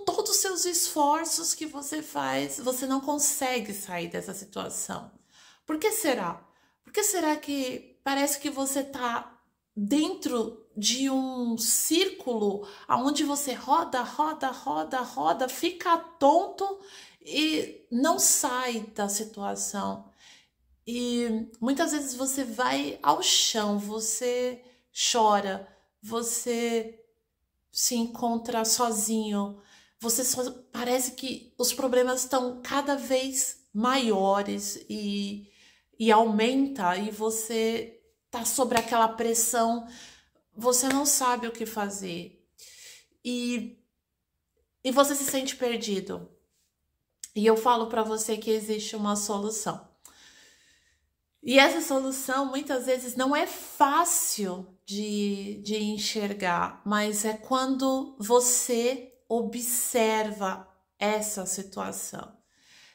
todos os seus esforços que você faz, você não consegue sair dessa situação. Por que será? Por que será que parece que você está dentro de um círculo onde você roda, roda, roda, roda, fica tonto e não sai da situação? E muitas vezes você vai ao chão, você chora, você se encontra sozinho, você só, parece que os problemas estão cada vez maiores e aumenta e você tá sobre aquela pressão, você não sabe o que fazer e, e você se sente perdido. E eu falo para você que existe uma solução. E essa solução muitas vezes não é fácil de enxergar, mas é quando você observa essa situação.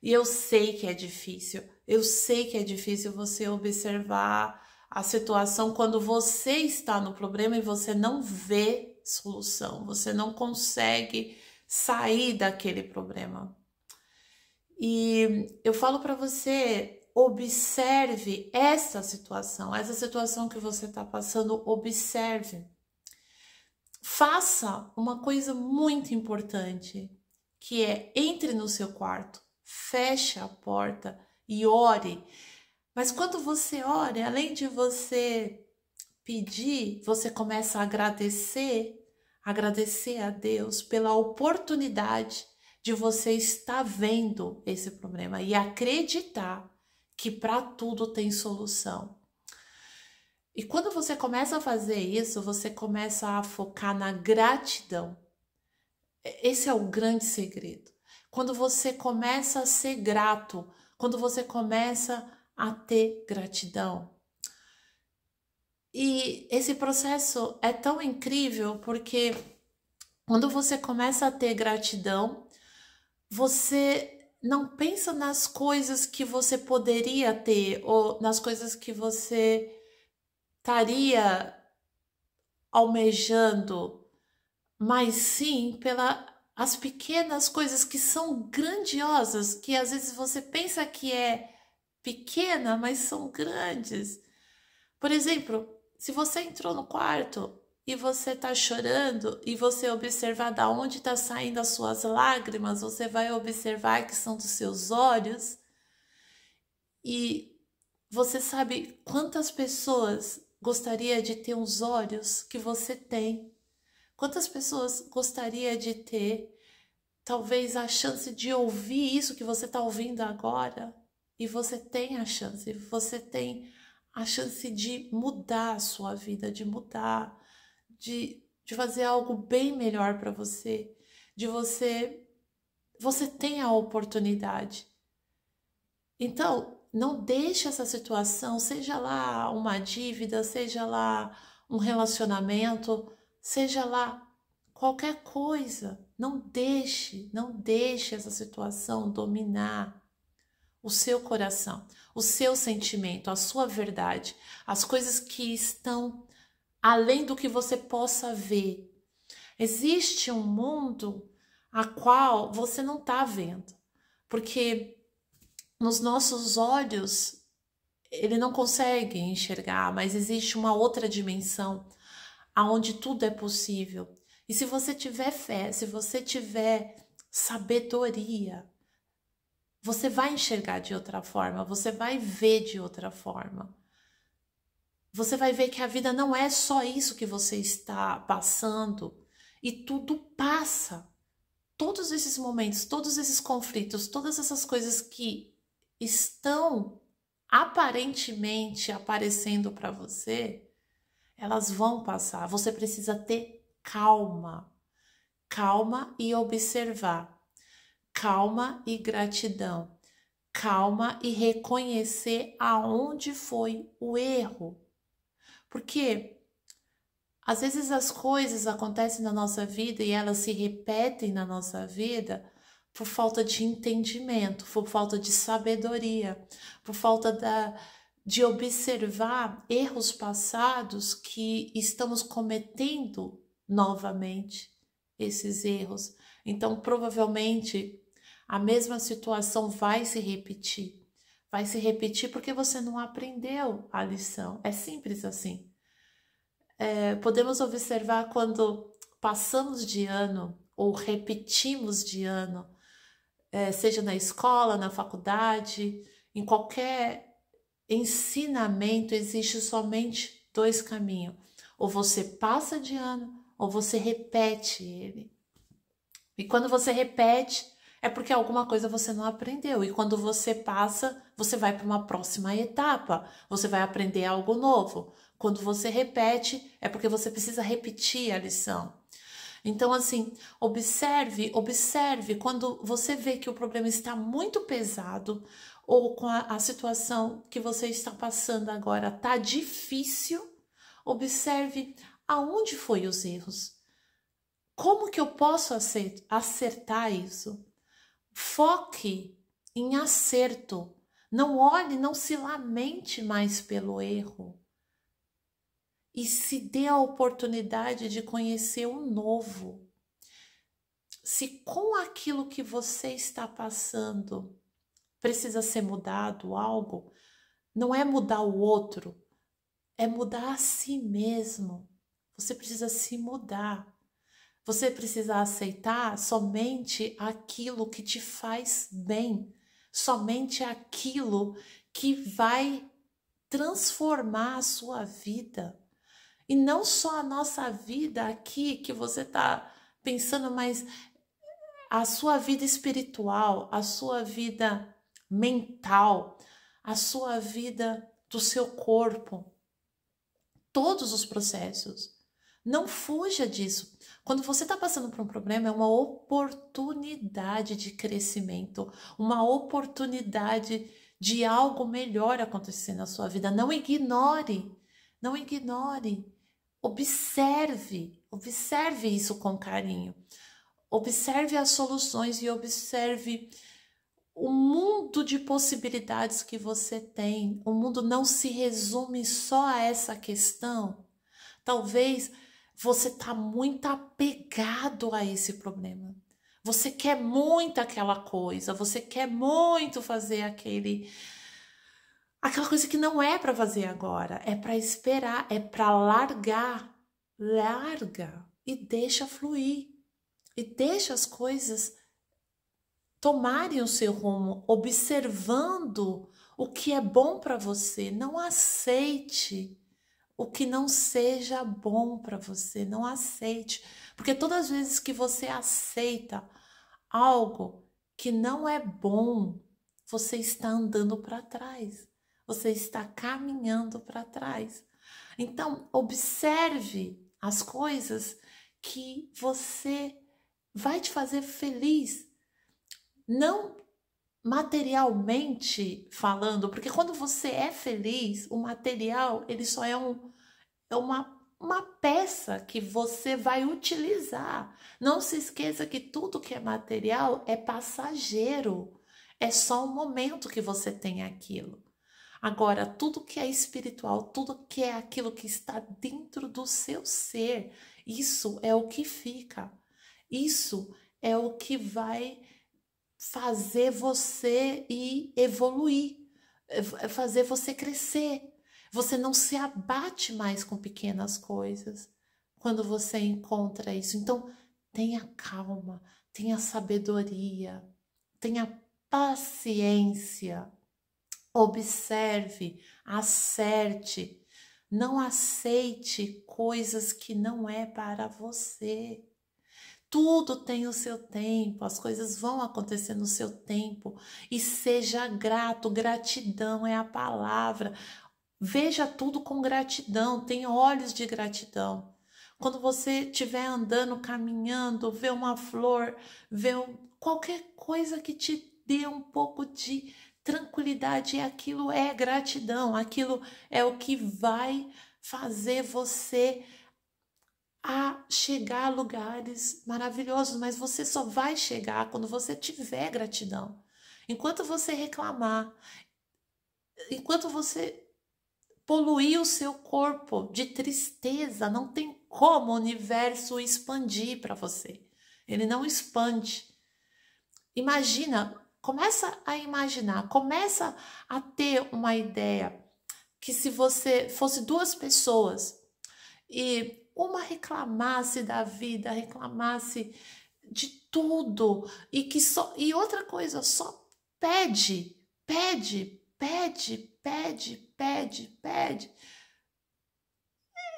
E eu sei que é difícil, eu sei que é difícil você observar a situação quando você está no problema e você não vê solução, você não consegue sair daquele problema. E eu falo para você, observe essa situação que você está passando, observe. Faça uma coisa muito importante, que é entre no seu quarto, feche a porta e ore. Mas quando você ora, além de você pedir, você começa a agradecer a Deus pela oportunidade de você estar vendo esse problema e acreditar que para tudo tem solução. E quando você começa a fazer isso, você começa a focar na gratidão. Esse é o grande segredo. Quando você começa a ser grato, quando você começa a ter gratidão. E esse processo é tão incrível porque quando você começa a ter gratidão, você não pensa nas coisas que você poderia ter ou nas coisas que você estaria almejando, mas sim as pequenas coisas que são grandiosas, que às vezes você pensa que é pequena, mas são grandes. Por exemplo, se você entrou no quarto e você está chorando e você observar da onde está saindo as suas lágrimas, você vai observar que são dos seus olhos e você sabe quantas pessoas gostaria de ter os olhos que você tem? Quantas pessoas gostaria de ter, talvez, a chance de ouvir isso que você está ouvindo agora? E você tem a chance, você tem a chance de mudar a sua vida, de mudar, de fazer algo bem melhor para você, você tem a oportunidade. Então, não deixe essa situação, seja lá uma dívida, seja lá um relacionamento, seja lá qualquer coisa, não deixe essa situação dominar o seu coração, o seu sentimento, a sua verdade, as coisas que estão além do que você possa ver. Existe um mundo a qual você não está vendo, porque nos nossos olhos ele não consegue enxergar, mas existe uma outra dimensão aonde tudo é possível. E se você tiver fé, se você tiver sabedoria, você vai enxergar de outra forma, você vai ver de outra forma. Você vai ver que a vida não é só isso que você está passando e tudo passa. Todos esses momentos, todos esses conflitos, todas essas coisas que estão aparentemente aparecendo para você, elas vão passar. Você precisa ter calma, calma e observar, calma e gratidão, calma e reconhecer aonde foi o erro. Porque às vezes as coisas acontecem na nossa vida e elas se repetem na nossa vida por falta de entendimento, por falta de sabedoria, por falta de observar erros passados que estamos cometendo novamente esses erros. Então, provavelmente, a mesma situação vai se repetir. Vai se repetir porque você não aprendeu a lição. É simples assim. Podemos observar quando passamos de ano ou repetimos de ano, seja na escola, na faculdade, em qualquer ensinamento, existe somente dois caminhos. Ou você passa de ano, ou você repete ele. E quando você repete, é porque alguma coisa você não aprendeu. E quando você passa, você vai para uma próxima etapa. Você vai aprender algo novo. Quando você repete, é porque você precisa repetir a lição. Então, assim, observe quando você vê que o problema está muito pesado ou com a situação que você está passando agora está difícil, observe aonde foi os erros. Como que eu posso acertar isso? Foque em acerto. Não olhe, não se lamente mais pelo erro. E se dê a oportunidade de conhecer o novo. Se com aquilo que você está passando precisa ser mudado algo, não é mudar o outro, é mudar a si mesmo. Você precisa se mudar. Você precisa aceitar somente aquilo que te faz bem, somente aquilo que vai transformar a sua vida. E não só a nossa vida aqui que você está pensando, mas a sua vida espiritual, a sua vida mental, a sua vida do seu corpo, todos os processos. Não fuja disso. Quando você está passando por um problema, é uma oportunidade de crescimento, uma oportunidade de algo melhor acontecer na sua vida. Não ignore, não ignore. Observe isso com carinho. Observe as soluções e observe o mundo de possibilidades que você tem. O mundo não se resume só a essa questão. Talvez você está muito apegado a esse problema. Você quer muito aquela coisa, você quer muito fazer aquela coisa que não é para fazer agora, é para esperar, é para largar. Larga e deixa fluir. E deixa as coisas tomarem o seu rumo, observando o que é bom para você. Não aceite o que não seja bom para você, não aceite. Porque todas as vezes que você aceita algo que não é bom, você está andando para trás, você está caminhando para trás. Então, observe as coisas que você vai te fazer feliz, não materialmente falando, porque quando você é feliz, o material ele só é uma peça que você vai utilizar. Não se esqueça que tudo que é material é passageiro, é só um momento que você tem aquilo. Agora, tudo que é espiritual, tudo que é aquilo que está dentro do seu ser, isso é o que fica. Isso é o que vai fazer você ir evoluir, fazer você crescer. Você não se abate mais com pequenas coisas quando você encontra isso. Então, tenha calma, tenha sabedoria, tenha paciência. Observe, acerte, não aceite coisas que não é para você. Tudo tem o seu tempo, as coisas vão acontecer no seu tempo e seja grato, gratidão é a palavra. Veja tudo com gratidão, tenha olhos de gratidão. Quando você estiver andando, caminhando, vê uma flor, qualquer coisa que te dê um pouco de tranquilidade, aquilo é gratidão, aquilo é o que vai fazer você a chegar a lugares maravilhosos, mas você só vai chegar quando você tiver gratidão. Enquanto você reclamar, enquanto você poluir o seu corpo de tristeza, não tem como o universo expandir para você. ele não expande. Imagina, começa a imaginar, começa a ter uma ideia que se você fosse duas pessoas e uma reclamasse da vida, reclamasse de tudo e outra coisa, só pede, pede, pede, pede, pede, pede.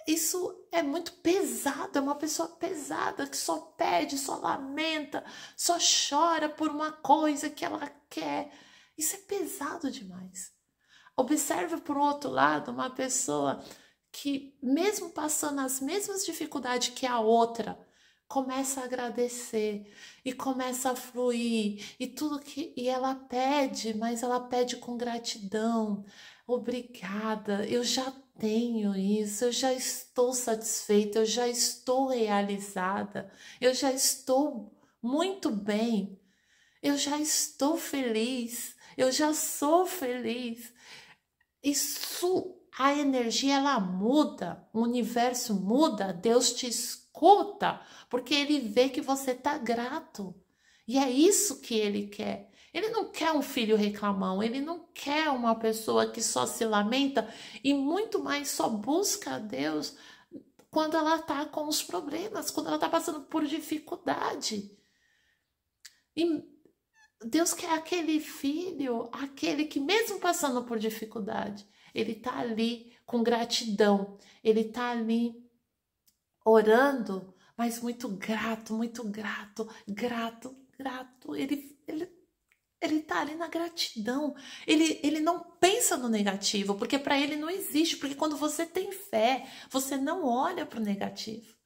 Isso é muito pesado, é uma pessoa pesada que só pede, só lamenta, só chora por uma coisa que ela quer. Isso é pesado demais. Observe por outro lado uma pessoa que, mesmo passando as mesmas dificuldades que a outra, começa a agradecer e começa a fluir e ela pede, mas ela pede com gratidão. Obrigada, eu já tenho isso, eu já estou satisfeita, eu já estou realizada, eu já estou muito bem, eu já estou feliz, eu já sou feliz. Isso, a energia ela muda, o universo muda, Deus te escuta, porque ele vê que você está grato. E é isso que ele quer. Ele não quer um filho reclamão, ele não quer uma pessoa que só se lamenta e muito mais só busca a Deus quando ela está com os problemas, quando ela está passando por dificuldade. E Deus quer aquele filho, aquele que mesmo passando por dificuldade, ele está ali com gratidão, ele está ali orando, mas muito grato, grato, grato. Ele tá ali na gratidão. Ele não pensa no negativo, porque para ele não existe. Porque quando você tem fé, você não olha para o negativo.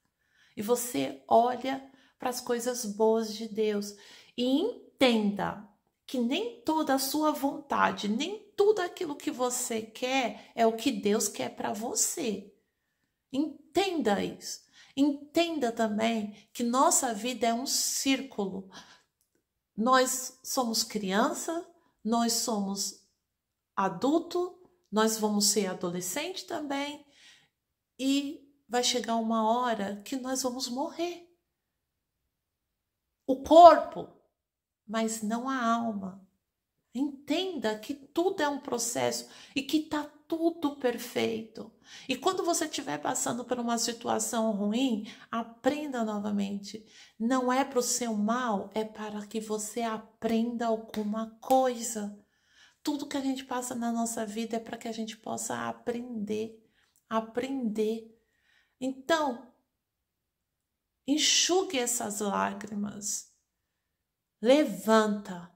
E você olha para as coisas boas de Deus. E entenda que nem toda a sua vontade, nem tudo aquilo que você quer é o que Deus quer para você. Entenda isso. Entenda também que nossa vida é um círculo. Nós somos criança, nós somos adulto, nós vamos ser adolescente também e vai chegar uma hora que nós vamos morrer. O corpo, mas não a alma. Entenda que tudo é um processo e que está tudo perfeito. E quando você estiver passando por uma situação ruim, aprenda novamente. Não é para o seu mal, é para que você aprenda alguma coisa. Tudo que a gente passa na nossa vida é para que a gente possa aprender. Aprender. Então, enxugue essas lágrimas. Levanta.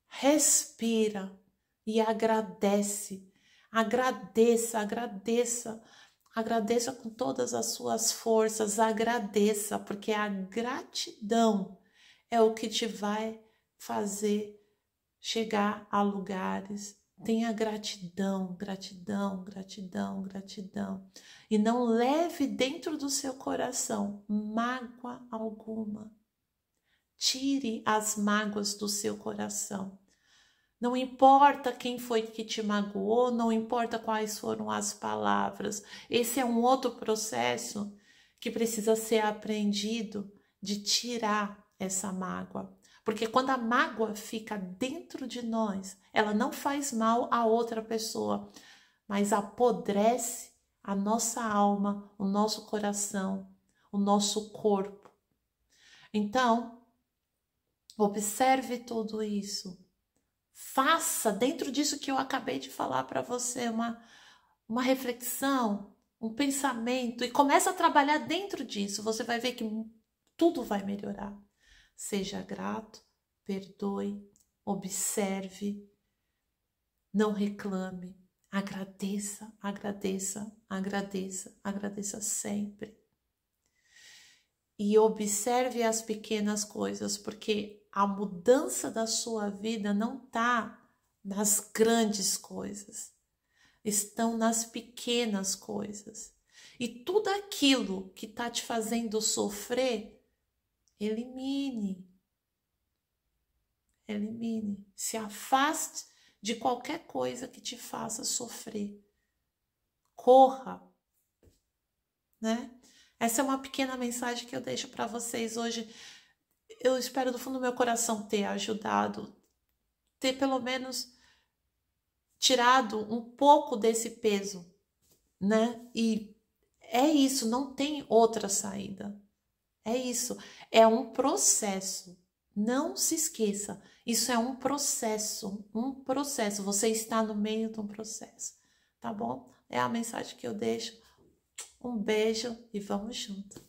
Respira e agradece. Agradeça, agradeça. Agradeça com todas as suas forças. Agradeça, porque a gratidão é o que te vai fazer chegar a lugares. Tenha gratidão, gratidão, gratidão, gratidão. E não leve dentro do seu coração mágoa alguma. Tire as mágoas do seu coração. Não importa quem foi que te magoou, não importa quais foram as palavras. Esse é um outro processo que precisa ser aprendido de tirar essa mágoa. Porque quando a mágoa fica dentro de nós, ela não faz mal a outra pessoa, mas apodrece a nossa alma, o nosso coração, o nosso corpo. Então, observe tudo isso. Faça dentro disso que eu acabei de falar para você uma reflexão, um pensamento e comece a trabalhar dentro disso. Você vai ver que tudo vai melhorar. Seja grato, perdoe, observe, não reclame, agradeça, agradeça, agradeça, agradeça sempre. E observe as pequenas coisas, porque a mudança da sua vida não está nas grandes coisas, estão nas pequenas coisas. E tudo aquilo que está te fazendo sofrer, elimine. Elimine. Se afaste de qualquer coisa que te faça sofrer. Corra, né? Essa é uma pequena mensagem que eu deixo para vocês hoje eu espero do fundo do meu coração ter ajudado, ter pelo menos tirado um pouco desse peso, né? E é isso, não tem outra saída. É isso, é um processo. Não se esqueça, isso é um processo, um processo. Você está no meio de um processo, tá bom? É a mensagem que eu deixo. Um beijo e vamos junto.